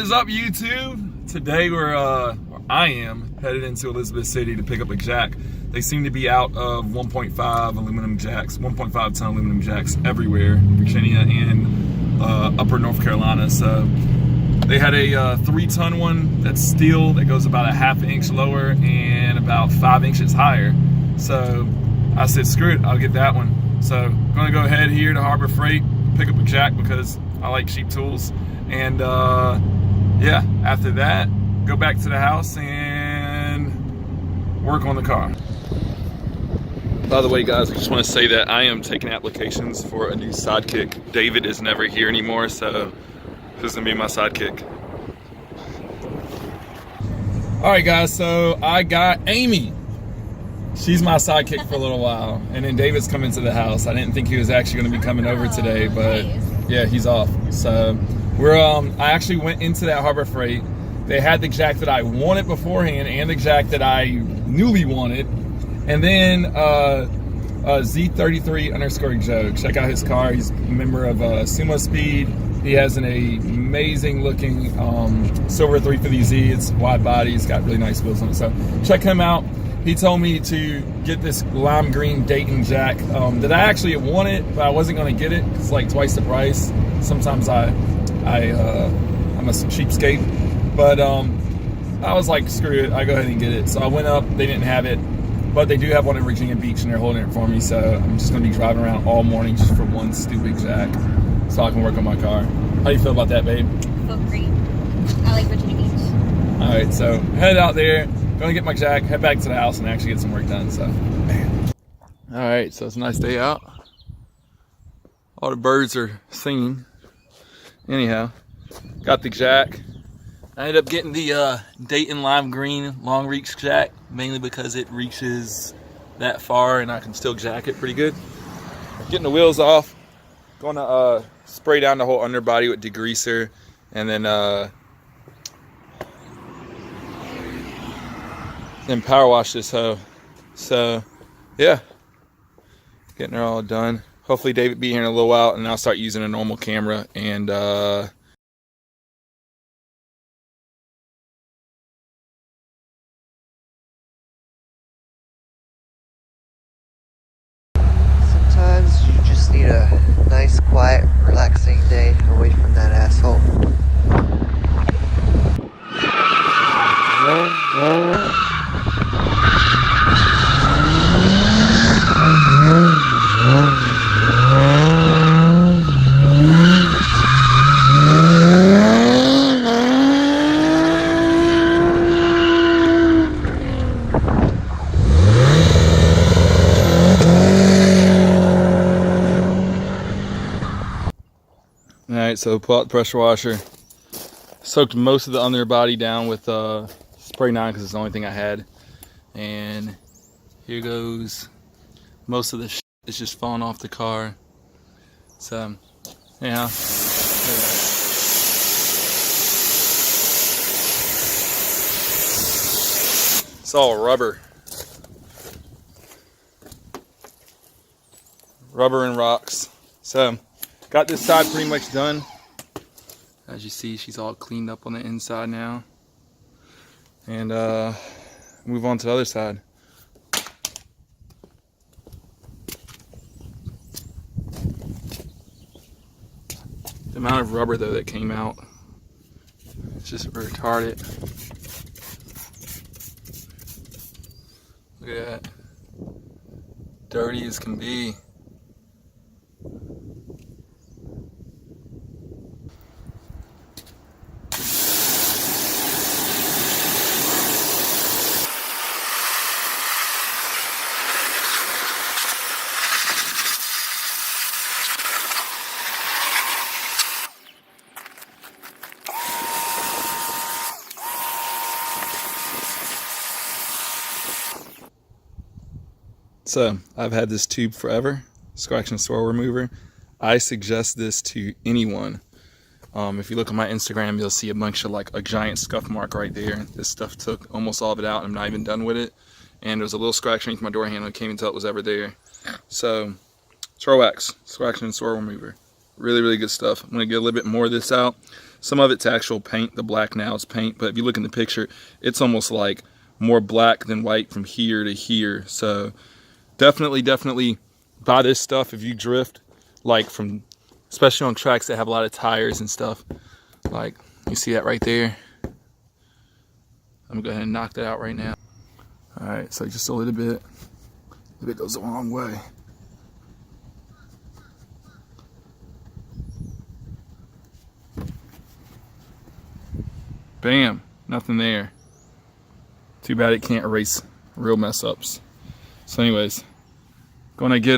is up, YouTube? Today I am headed into Elizabeth City to pick up a jack. They seem to be out of 1.5 aluminum jacks, 1.5 ton aluminum jacks everywhere, Virginia and upper North Carolina. So they had a 3-ton one that's steel that goes about a ½ inch lower and about 5 inches higher. So I said, screw it, I'll get that one. So I'm gonna go ahead here to Harbor Freight, pick up a jack because I like cheap tools. And yeah, after that, go back to the house and work on the car. By the way, guys, I just want to say that I am taking applications for a new sidekick. David is never here anymore, so this is gonna be my sidekick. All right, guys, so I got Amy. She's my sidekick for a little while, and then David's coming to the house. I didn't think he was actually going to be coming over today, but yeah, he's off. So we're I actually went into that Harbor Freight. They had the jack that I wanted beforehand and the jack that I newly wanted, and then Z33_Joe. Check out his car. He's a member of Sumo Speed. He has an amazing looking silver 350Z. It's wide body. It's got really nice wheels on it. So check him out. He told me to get this lime green Dayton jack that I actually wanted, but I wasn't going to get it. It's like twice the price. Sometimes I'm a cheapskate, but I was like, screw it, I go ahead and get it. So I went up. They didn't have it, but they do have one in Virginia Beach, and they're holding it for me. So I'm just going to be driving around all morning just for one stupid jack, so I can work on my car. How do you feel about that, babe? I feel great. I like Virginia Beach. All right, so head out there. Gonna get my jack, head back to the house, and actually get some work done. So, all right, so it's a nice day out. All the birds are singing. Anyhow, got the jack. I ended up getting the Dayton lime green long reach jack, mainly because it reaches that far and I can still jack it pretty good. Getting the wheels off. Gonna spray down the whole underbody with degreaser, and then power wash this hoe. So yeah, getting her all done. Hopefully David be here in a little while, and I'll start using a normal camera. And sometimes you just need a nice, quiet, relaxing day away from that asshole. Alright, so pull out the pressure washer. Soaked most of the underbody down with spray 9 because it's the only thing I had. And here goes most of the shit is just falling off the car. So, anyhow. It's all rubber. Rubber and rocks. So, got this side pretty much done. As you see, she's all cleaned up on the inside now. And move on to the other side. The amount of rubber though that came out, it's just retarded. Look at that. Dirty as can be. So I've had this tube forever, scratch and swirl remover. I suggest this to anyone. If you look on my Instagram, you'll see a bunch of like a giant scuff mark right there. This stuff took almost all of it out. I'm not even done with it. And there was a little scratch underneath my door handle. I can't even tell it was ever there. So Throw X, scratch and swirl remover. Really, really good stuff. I'm gonna get a little bit more of this out. Some of it's actual paint. The black now is paint, but if you look in the picture, it's almost like more black than white from here to here. So definitely buy this stuff if you drift, like especially on tracks that have a lot of tires and stuff. Like, you see that right there? I'm gonna go ahead and knock that out right now. All right, so just a little bit. It goes a long way. Bam, nothing there. Too bad it can't erase real mess ups. So anyways, gonna get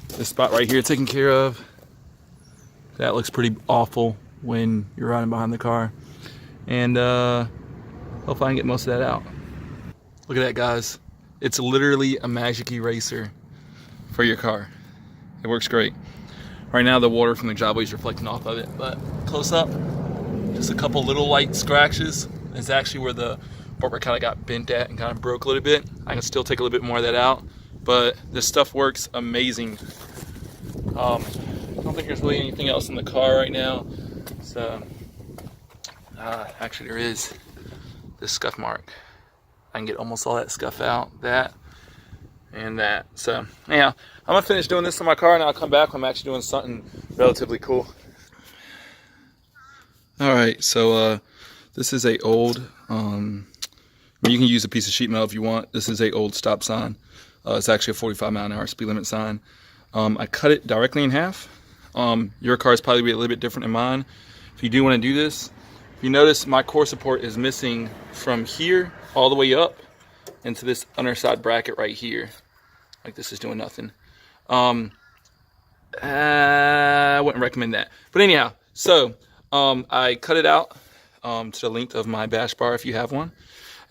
this spot right here taken care of. That looks pretty awful when you're riding behind the car. And hopefully I can get most of that out. Look at that, guys. It's literally a magic eraser for your car. It works great. Right now the water from the driveway is reflecting off of it, but close up, just a couple little light scratches. It's actually where the bumper kind of got bent at and kind of broke a little bit. I can still take a little bit more of that out, but this stuff works amazing. I don't think there's really anything else in the car right now. So, actually there is this scuff mark. I can get almost all that scuff out, that and that. So anyhow, I'm gonna finish doing this on my car and I'll come back when I'm actually doing something relatively cool. All right, so this is a old, you can use a piece of sheet metal if you want. This is a old stop sign. It's actually a 45-mile-an-hour speed limit sign. I cut it directly in half. Your car is probably a little bit different than mine. If you do want to do this, you notice my core support is missing from here all the way up into this underside bracket right here. Like, this is doing nothing. I wouldn't recommend that. But anyhow, so I cut it out to the length of my bash bar if you have one.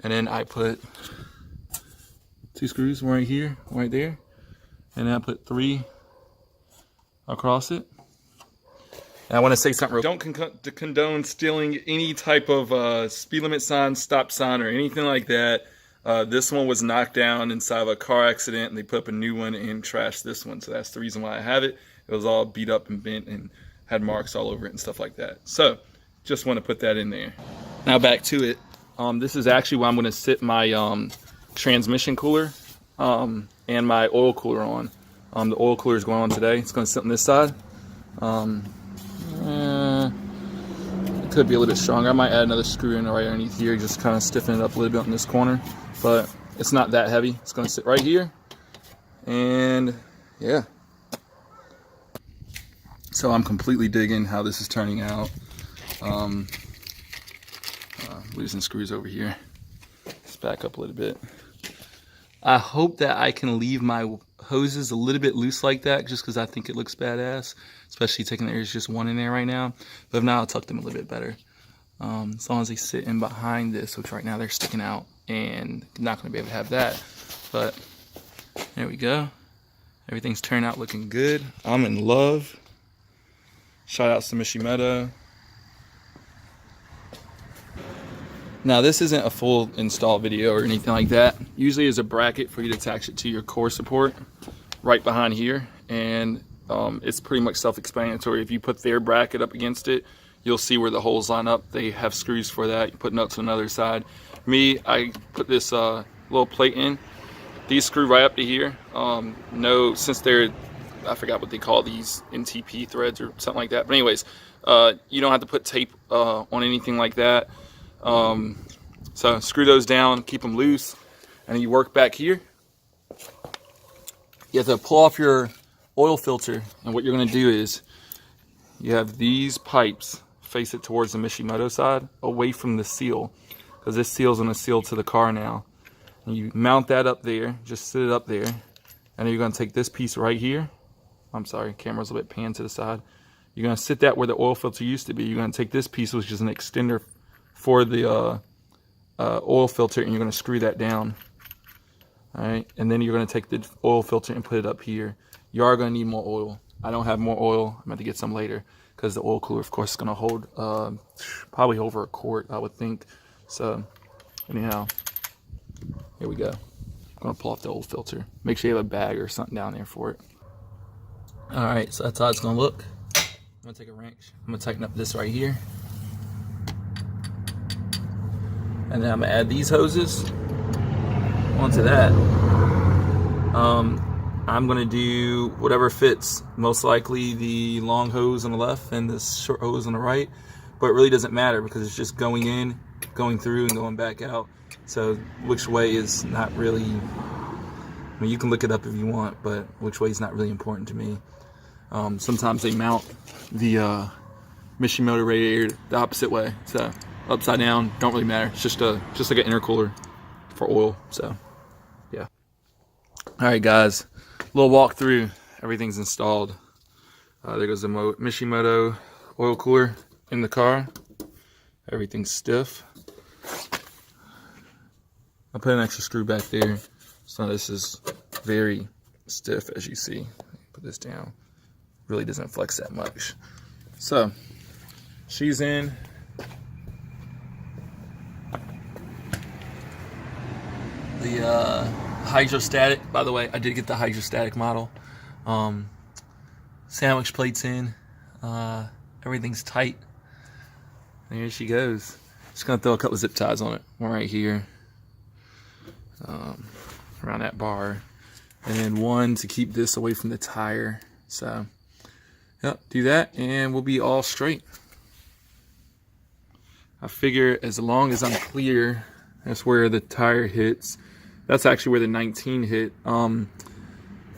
And then I put 2 screws, one right here, one right there. And then I put 3 across it. And I want to say something real. Don't condone stealing any type of speed limit sign, stop sign, or anything like that. This one was knocked down inside of a car accident, and they put up a new one and trashed this one. So that's the reason why I have it. It was all beat up and bent and had marks all over it and stuff like that. So just want to put that in there. Now back to it. This is actually where I'm going to sit my transmission cooler and my oil cooler on. The oil cooler is going on today. It's going to sit on this side. It could be a little bit stronger. I might add another screw in right underneath here, just kind of stiffen it up a little bit on this corner. But it's not that heavy. It's going to sit right here. And yeah. So I'm completely digging how this is turning out. Losing screws over here. Let's back up a little bit. I hope that I can leave my hoses a little bit loose like that, just because I think it looks badass, especially taking there's just one in there right now. But if not, I'll tuck them a little bit better. As long as they sit in behind this, which right now they're sticking out, and not going to be able to have that. But there we go. Everything's turned out looking good. I'm in love. Shout outs to Mishimoto. Now this isn't a full install video or anything like that. Usually there's a bracket for you to attach it to your core support right behind here, and it's pretty much self-explanatory. If you put their bracket up against it, you'll see where the holes line up. They have screws for that. You put nuts on the other side. Me, I put this little plate in. These screw right up to here. No, since they're, I forgot what they call these, NTP threads or something like that. But anyways, you don't have to put tape on anything like that. So screw those down, keep them loose, and then you work back here. You have to pull off your oil filter, and what you're going to do is you have these pipes face it towards the Mishimoto side, away from the seal, because this seal is going to seal to the car now. And you mount that up there, just sit it up there, and then you're going to take this piece right here. I'm sorry, camera's a bit panned to the side. You're going to sit that where the oil filter used to be. You're going to take this piece, which is an extender for the oil filter, and you're going to screw that down. All right, and then you're going to take the oil filter and put it up here. You are going to need more oil. I don't have more oil. I'm going to get some later, because the oil cooler, of course, is going to hold probably over a quart, I would think. So anyhow, here we go. I'm going to pull off the oil filter. Make sure you have a bag or something down there for it. All right, so that's how it's gonna look. I'm gonna take a wrench. I'm gonna tighten up this right here. And then I'm gonna add these hoses onto that. I'm gonna do whatever fits. Most likely the long hose on the left and the short hose on the right. But it really doesn't matter because it's just going in, going through, and going back out. So which way is not really, I mean, you can look it up if you want, but which way is not really important to me. Sometimes they mount the Mishimoto radiator the opposite way. So upside down, don't really matter. It's just like an intercooler for oil. So yeah. All right, guys, little walkthrough. Everything's installed. There goes the Mishimoto oil cooler in the car. Everything's stiff. I put an extra screw back there, so this is very stiff, as you see. Put this down. Really doesn't flex that much. So she's in. The hydrostatic, by the way, I did get the hydrostatic model. Sandwich plates in. Everything's tight. There she goes. Just gonna throw a couple of zip ties on it. One right here, around that bar, and then one to keep this away from the tire. So, yep, do that, and we'll be all straight. I figure as long as I'm clear, that's where the tire hits. That's actually where the 19 hit. The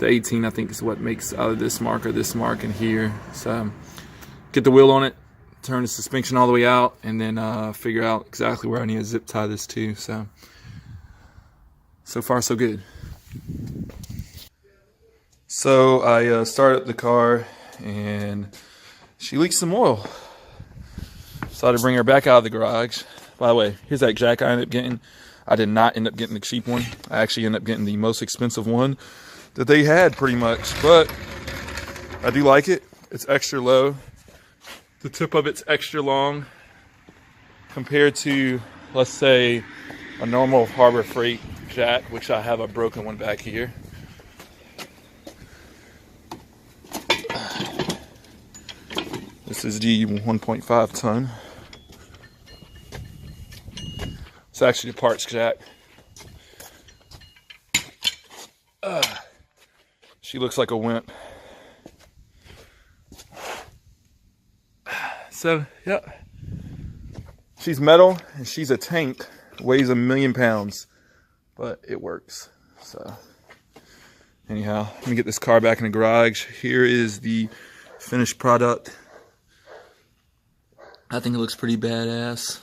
18, I think, is what makes either this mark or this mark in here. So, get the wheel on it, turn the suspension all the way out, and then figure out exactly where I need to zip tie this to. So far so good. So I started up the car and she leaked some oil. So I had to bring her back out of the garage. By the way, here's that jack I ended up getting. I did not end up getting the cheap one. I actually ended up getting the most expensive one that they had, pretty much. But I do like it. It's extra low. The tip of it's extra long compared to, let's say, a normal Harbor Freight jack, which I have a broken one back here. This is the 1.5 ton. It's actually the parts jack. She looks like a wimp. So, yeah. She's metal and she's a tank. Weighs 1,000,000 pounds. But it works. So, anyhow, let me get this car back in the garage. Here is the finished product. I think it looks pretty badass.